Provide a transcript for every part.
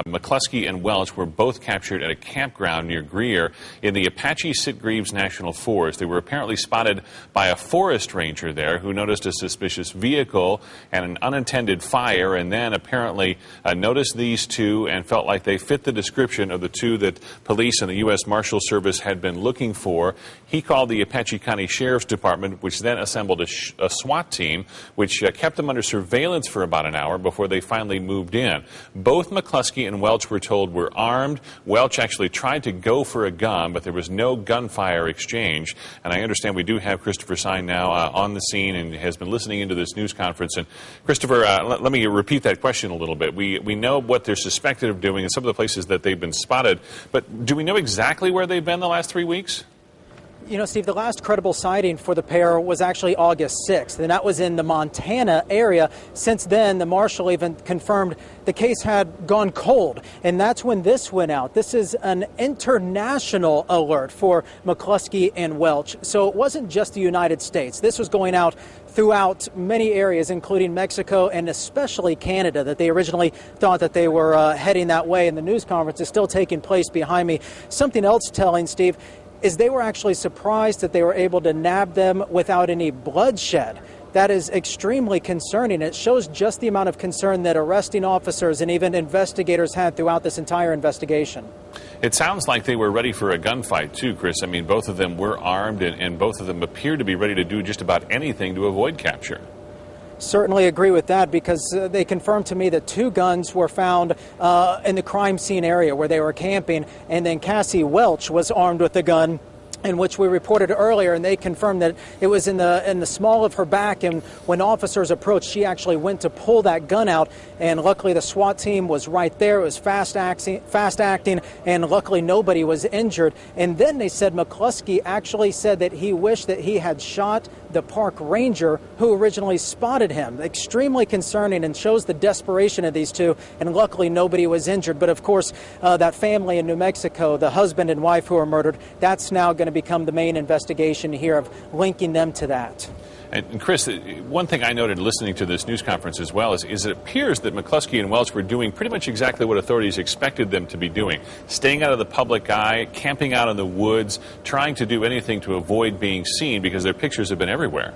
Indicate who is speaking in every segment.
Speaker 1: McCluskey and Welch were both captured at a campground near Greer in the Apache Sitgreaves National Forest. They were apparently spotted by a forest ranger there who noticed a suspicious vehicle and an unintended fire, and then apparently noticed these two and felt like they fit the description of the two that police and the U.S. Marshals Service had been looking for. He called the Apache County Sheriff's Department, which then assembled a SWAT team, which kept them under surveillance for about an hour before they finally moved in. Both McCluskey and Welch were told were armed. Welch actually tried to go for a gun, but there was no gunfire exchange. And I understand we do have Christopher Sign now on the scene and has been listening into this news conference. And Christopher, let me repeat that question a little bit. We know what they're suspected of doing in some of the places that they've been spotted, but do we know exactly where they've been the last 3 weeks?
Speaker 2: You know, Steve, the last credible sighting for the pair was actually August 6th, and that was in the Montana area. Since then, the marshal even confirmed the case had gone cold, and that's when this went out. This is an international alert for McCluskey and Welch, so it wasn't just the United States. This was going out throughout many areas, including Mexico and especially Canada, that they originally thought that they were heading that way, and the news conference is still taking place behind me. Something else telling, Steve, is they were actually surprised that they were able to nab them without any bloodshed. That is extremely concerning. It shows just the amount of concern that arresting officers and even investigators had throughout this entire investigation.
Speaker 1: It sounds like they were ready for a gunfight, too, Chris. I mean, both of them were armed, and both of them appeared to be ready to do just about anything to avoid capture.
Speaker 2: Certainly agree with that, because they confirmed to me that 2 guns were found in the crime scene area where they were camping, and then Cassie Welch was armed with a gun, in which we reported earlier, and they confirmed that it was in the small of her back, and when officers approached, she actually went to pull that gun out, and luckily the SWAT team was right there. It was fast acting, and luckily nobody was injured. And then they said McCluskey actually said that he wished that he had shot the park ranger who originally spotted him. Extremely concerning, and shows the desperation of these two, and luckily nobody was injured. But of course, that family in New Mexico, the husband and wife who were murdered, that's now going to become the main investigation here of linking them to that.
Speaker 1: And Chris, one thing I noted listening to this news conference as well is it appears that McCluskey and Welch were doing pretty much exactly what authorities expected them to be doing. Staying out of the public eye, camping out in the woods, trying to do anything to avoid being seen because their pictures have been everywhere.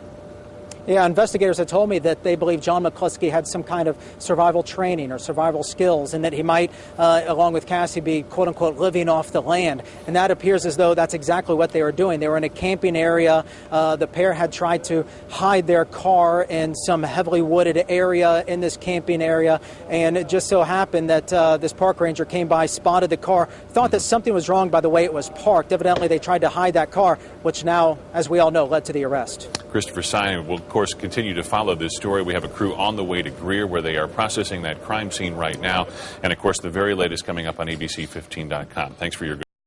Speaker 2: Yeah, investigators have told me that they believe John McCluskey had some kind of survival training or survival skills, and that he might, along with Cassie, be quote-unquote living off the land. And that appears as though that's exactly what they were doing. They were in a camping area. The pair had tried to hide their car in some heavily wooded area in this camping area, and it just so happened that this park ranger came by, spotted the car, thought that something was wrong by the way it was parked. Evidently, they tried to hide that car, which now, as we all know, led to the arrest.
Speaker 1: Christopher Simon will, of course, continue to follow this story. We have a crew on the way to Greer where they are processing that crime scene right now. And, of course, the very latest coming up on ABC15.com. Thanks for your